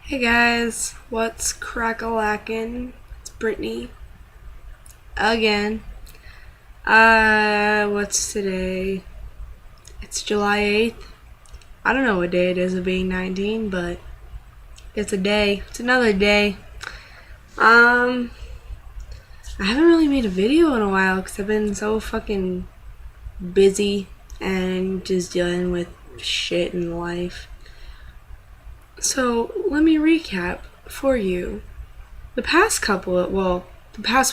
Hey guys, what's crack-a-lackin'? It's Brittany again. What's today? It's July 8th. I don't know what day it is of being 19, but it's a day. It's another day. Um, I haven't really made a video in a while because I've been so fucking busy and just dealing with shit in life. So, let me recap for you. The past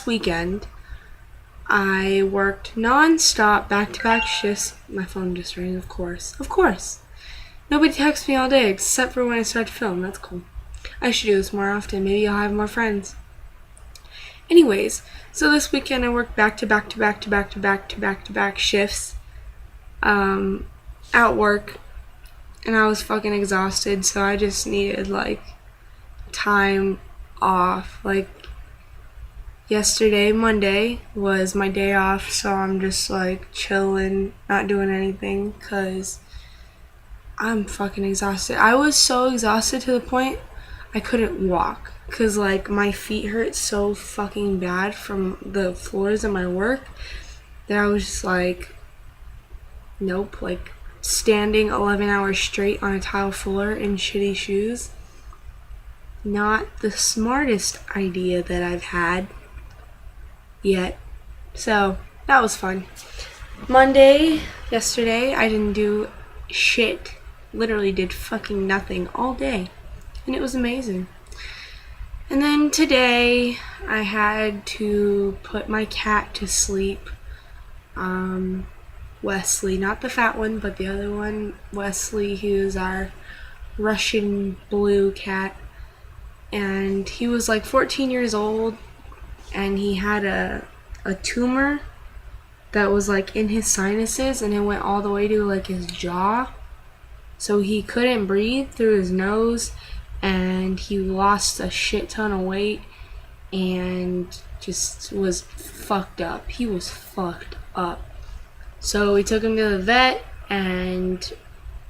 weekend, I worked non-stop back-to-back shifts. My phone just rang, of course. Of course. Nobody texts me all day except for when I start to film. That's cool. I should do this more often. Maybe I'll have more friends. Anyways, so this weekend I worked back-to-back shifts at work, and I was fucking exhausted, so I just needed, time off. Yesterday, Monday, was my day off, so I'm just chilling, not doing anything, because I'm fucking exhausted. I was so exhausted to the point I couldn't walk, because my feet hurt so fucking bad from the floors of my work that I was just nope, standing 11 hours straight on a tile floor in shitty shoes. Not the smartest idea that I've had yet. So that was fun. Monday, yesterday, I didn't do shit. Literally did fucking nothing all day. And it was amazing. And then today, I had to put my cat to sleep. Wesley, not the fat one, but the other one. Wesley, he was our Russian blue cat. And he was 14 years old. And he had a tumor that was in his sinuses, and it went all the way to his jaw, so he couldn't breathe through his nose, and he lost a shit ton of weight and just was fucked up. He was fucked up. So we took him to the vet, and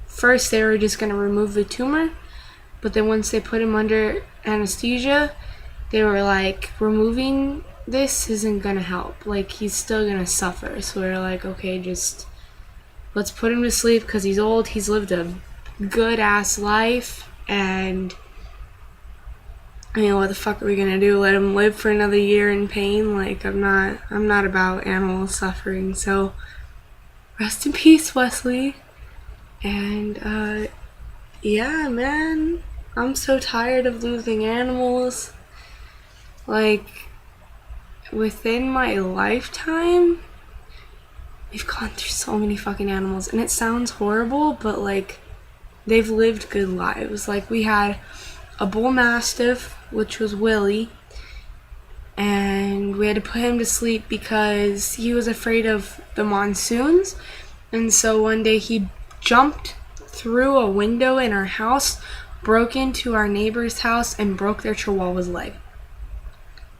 first they were just gonna remove the tumor, but then once they put him under anesthesia, they were removing this isn't gonna help. He's still gonna suffer. So we were okay, just let's put him to sleep because he's old. He's lived a good ass life, and what the fuck are we gonna do? Let him live for another year in pain? I'm not about animal suffering. So rest in peace, Wesley. And yeah, man, I'm so tired of losing animals. Within my lifetime, we've gone through so many fucking animals, and it sounds horrible, but they've lived good lives. We had a bull mastiff, which was Willie, and we had to put him to sleep because he was afraid of the monsoons, and so one day he jumped through a window in our house, broke into our neighbor's house, and broke their chihuahua's leg.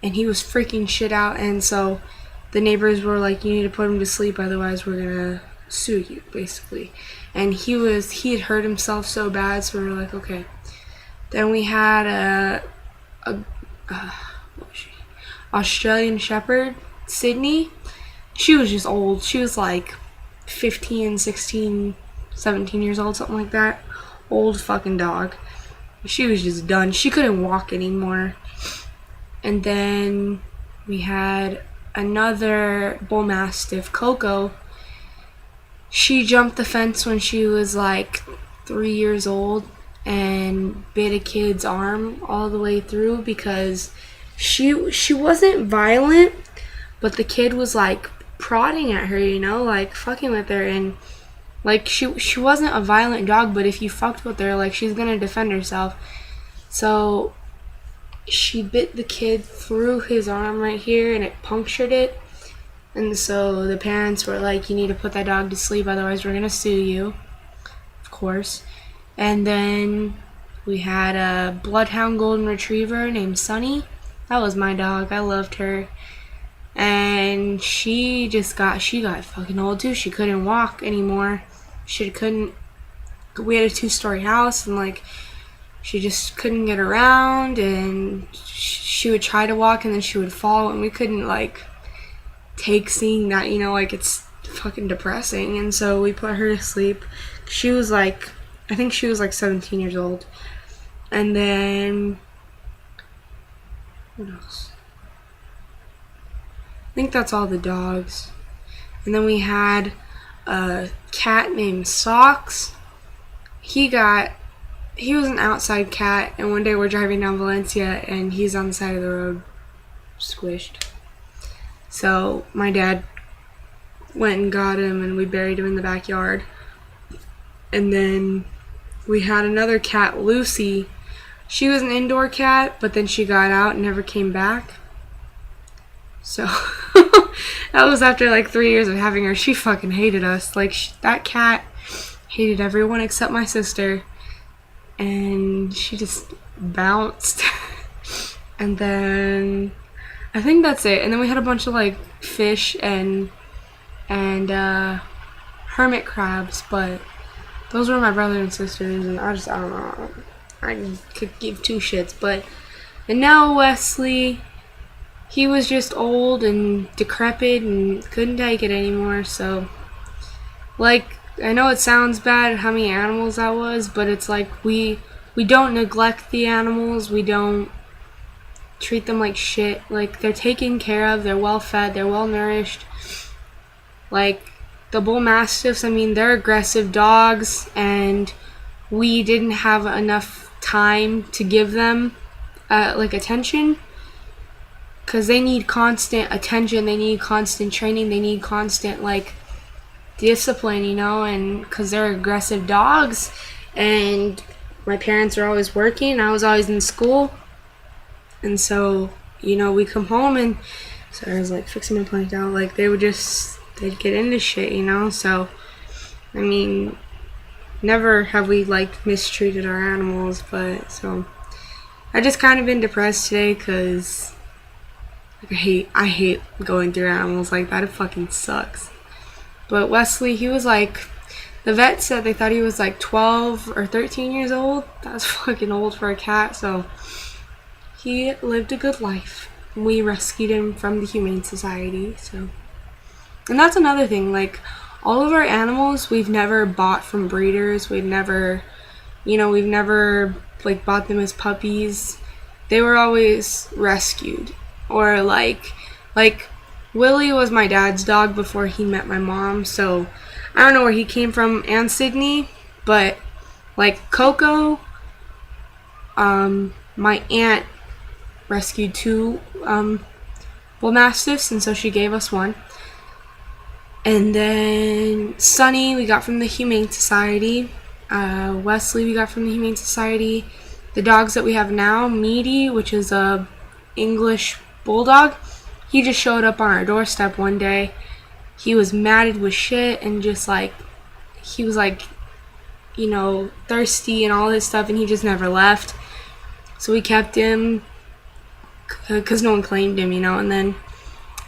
And he was freaking shit out, and so the neighbors were you need to put him to sleep, otherwise we're gonna sue you, basically. And he had hurt himself so bad, so we were okay. Then we had what was she? Australian Shepherd, Sydney. She was just old. She was 15, 16, 17 years old, something like that. Old fucking dog. She was just done. She couldn't walk anymore. And then we had another bull mastiff, Coco. She jumped the fence when she was 3 years old and bit a kid's arm all the way through because she wasn't violent, but the kid was prodding at her, fucking with her, and she wasn't a violent dog, but if you fucked with her, she's gonna defend herself. So she bit the kid through his arm right here, and it punctured it. And so the parents were you need to put that dog to sleep, otherwise we're gonna sue you, of course. And then we had a bloodhound golden retriever named Sunny. That was my dog. I loved her. And she got fucking old too. She couldn't walk anymore. We had a 2-story house, and she just couldn't get around, and she would try to walk and then she would fall, and we couldn't like take seeing that, like it's fucking depressing. And so we put her to sleep. She was like, I think she was like 17 years old. And then what else? I think that's all the dogs. And then we had a cat named Socks. He was an outside cat, and one day we're driving down Valencia and he's on the side of the road squished. So my dad went and got him and we buried him in the backyard. And then we had another cat, Lucy. She was an indoor cat, but then she got out and never came back. So that was after like 3 years of having her. She fucking hated us. Like that cat hated everyone except my sister, and she just bounced. And then I think that's it. And then we had a bunch of like fish and hermit crabs, but those were my brother and sisters, and I don't know. I could give two shits. And now Wesley, he was just old and decrepit and couldn't take it anymore. So, like, I know it sounds bad how many animals that was, but it's like we don't neglect the animals. We don't treat them like shit. Like, they're taken care of. They're well fed. They're well nourished. Like, the bull mastiffs, I mean, they're aggressive dogs, and we didn't have enough time to give them like attention, because they need constant attention, they need constant training, they need constant like discipline, and because they're aggressive dogs. And my parents were always working, I was always in school, and so we come home, and so I was like fixing my ponytail, like they'd get into shit, so I mean, never have we like mistreated our animals. But so I just kind of been depressed today because like, I hate going through animals like that. It fucking sucks. But Wesley, he was like, the vet said they thought he was like 12 or 13 years old. That's fucking old for a cat. So he lived a good life. We rescued him from the Humane Society. So, and that's another thing, like, all of our animals we've never bought from breeders. We've never like bought them as puppies. They were always rescued. Or like Willie was my dad's dog before he met my mom, so I don't know where he came from, and Sydney, but like Coco, my aunt rescued two bull mastiffs, and so she gave us one. And then Sunny we got from the Humane Society. Wesley we got from the Humane Society. The dogs that we have now, Meaty, which is a English bulldog, he just showed up on our doorstep one day. He was matted with shit and just like, he was like, thirsty and all this stuff, and he just never left. So we kept him because no one claimed him,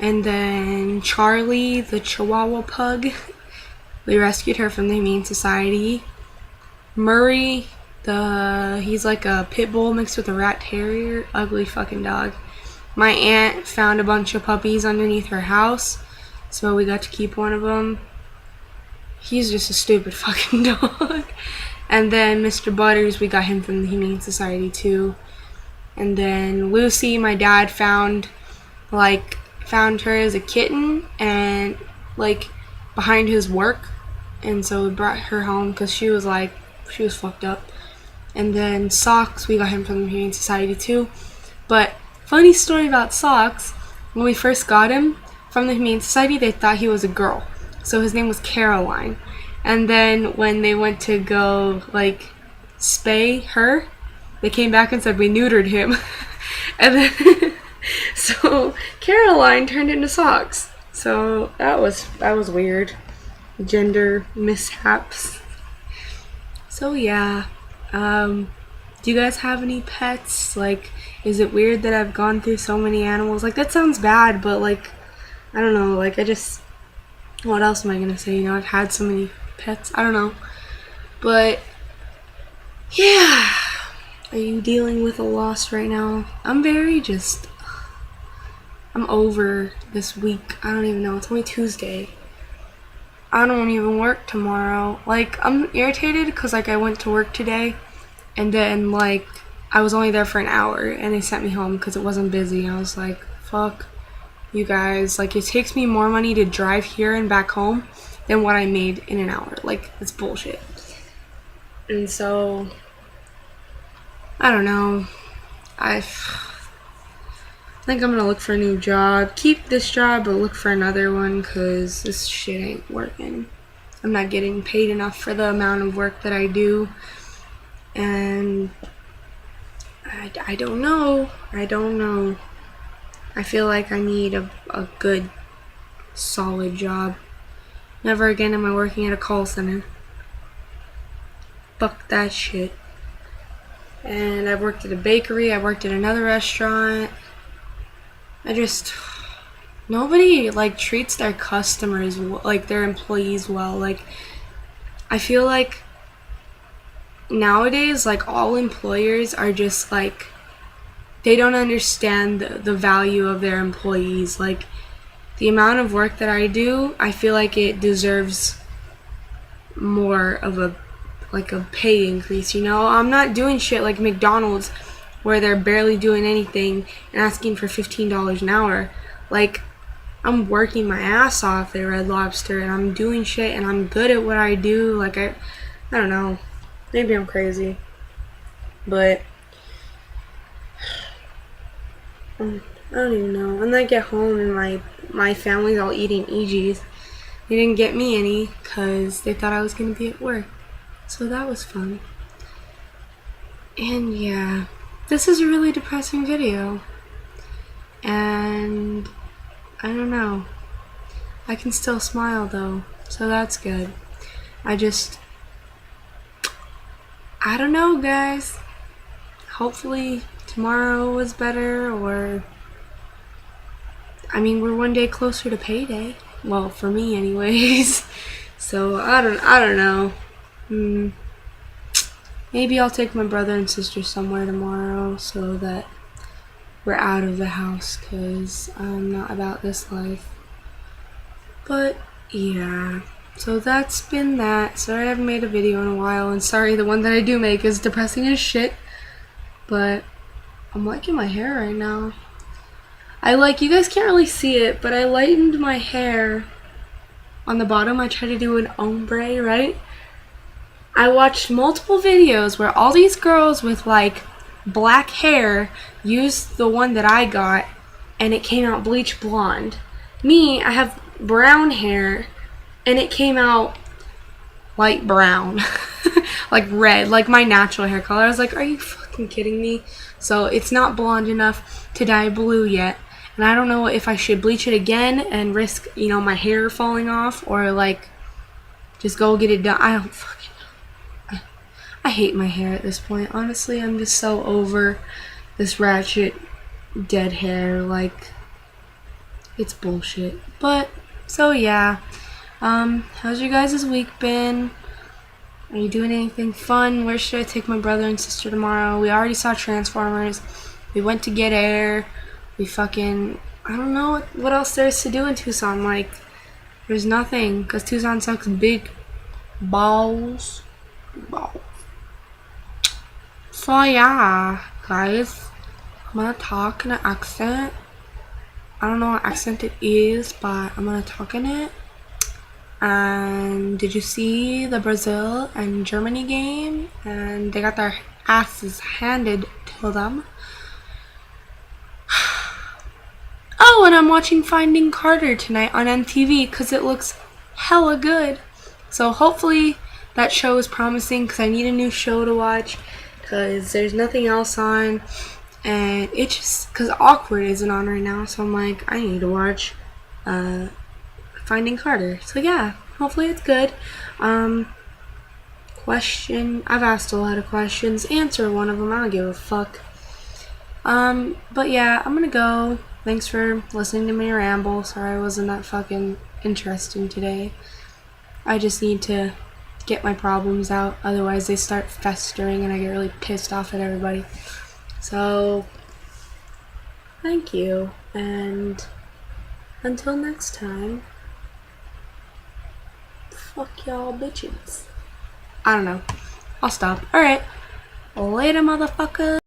and then Charlie, the Chihuahua pug, we rescued her from the Humane Society. Murray, he's like a pit bull mixed with a rat terrier, ugly fucking dog. My aunt found a bunch of puppies underneath her house, so we got to keep one of them. He's just a stupid fucking dog. And then Mr. Butters, we got him from the Humane Society too. And then Lucy, my dad found her as a kitten and like behind his work, and so we brought her home because she was fucked up. And then Socks, we got him from the Humane Society too. But funny story about Socks, when we first got him from the Humane Society, they thought he was a girl, so his name was Caroline. And then when they went to go like spay her, they came back and said we neutered him. And then so Caroline turned into Socks. So that was weird. Gender mishaps. So yeah. Do you guys have any pets? Like, is it weird that I've gone through so many animals? Like, that sounds bad, but like, I don't know, like, what else am I gonna say? I've had so many pets. I don't know. But yeah. Are you dealing with a loss right now? I'm over this week. I don't even know. It's only Tuesday. I don't even work tomorrow. Like, I'm irritated because, like, I went to work today and then, like, I was only there for an hour and they sent me home because it wasn't busy. I was like, fuck you guys. Like, it takes me more money to drive here and back home than what I made in an hour. Like, it's bullshit. And so, I don't know. I think I'm gonna look for a new job. Keep this job, but look for another one because this shit ain't working. I'm not getting paid enough for the amount of work that I do. And I don't know. I feel like I need a good, solid job. Never again am I working at a call center. Fuck that shit. And I worked at a bakery. I worked at another restaurant. Nobody, like, treats their customers, like, their employees well. Like, I feel like nowadays, like, all employers are just, like, they don't understand the value of their employees. Like, the amount of work that I do, I feel like it deserves more of a pay increase, you know? I'm not doing shit like McDonald's where they're barely doing anything and asking for $15 an hour. Like, I'm working my ass off at Red Lobster and I'm doing shit and I'm good at what I do. Like, I don't know. Maybe I'm crazy. But I don't even know. And I get home and my family's all eating EGs. They didn't get me any because they thought I was going to be at work. So that was fun. And yeah, this is a really depressing video. And I don't know. I can still smile though, so that's good. I don't know, guys. Hopefully tomorrow was better, or I mean, we're one day closer to payday. Well, for me anyways. So I don't know. Maybe I'll take my brother and sister somewhere tomorrow so that we're out of the house, because I'm not about this life. But yeah, so that's been that. Sorry I haven't made a video in a while, and sorry the one that I do make is depressing as shit. But I'm liking my hair right now. You guys can't really see it, but I lightened my hair on the bottom. I tried to do an ombre, right? I watched multiple videos where all these girls with like black hair used the one that I got and it came out bleach blonde. Me, I have brown hair and it came out light brown. Like red, like my natural hair color. I was like, are you fucking kidding me? So it's not blonde enough to dye blue yet. And I don't know if I should bleach it again and risk, you know, my hair falling off, or like just go get it done. I don't fucking know. I hate my hair at this point. Honestly, I'm just so over this ratchet dead hair. Like, it's bullshit. But so yeah. How's your guys' week been? Are you doing anything fun? Where should I take my brother and sister tomorrow? We already saw Transformers. We went to get air. We fucking, I don't know what else there is to do in Tucson. Like, there's nothing, because Tucson sucks big balls. So yeah, guys, I'm gonna talk in an accent. I don't know what accent it is, but I'm gonna talk in it. And did you see the Brazil and Germany game? And they got their asses handed to them. Oh, and I'm watching Finding Carter tonight on MTV because it looks hella good. So hopefully that show is promising, because I need a new show to watch because there's nothing else on. And it's just because Awkward isn't on right now, so I'm like, I need to watch Finding Carter. So yeah, hopefully it's good. Question, I've asked a lot of questions. Answer one of them, I don't give a fuck. But yeah, I'm gonna go. Thanks for listening to me ramble. Sorry I wasn't that fucking interesting today. I just need to get get my problems out. Otherwise, they start festering and I get really pissed off at everybody. So, thank you. And until next time, fuck y'all bitches. I don't know. I'll stop. Alright. Later, motherfucker.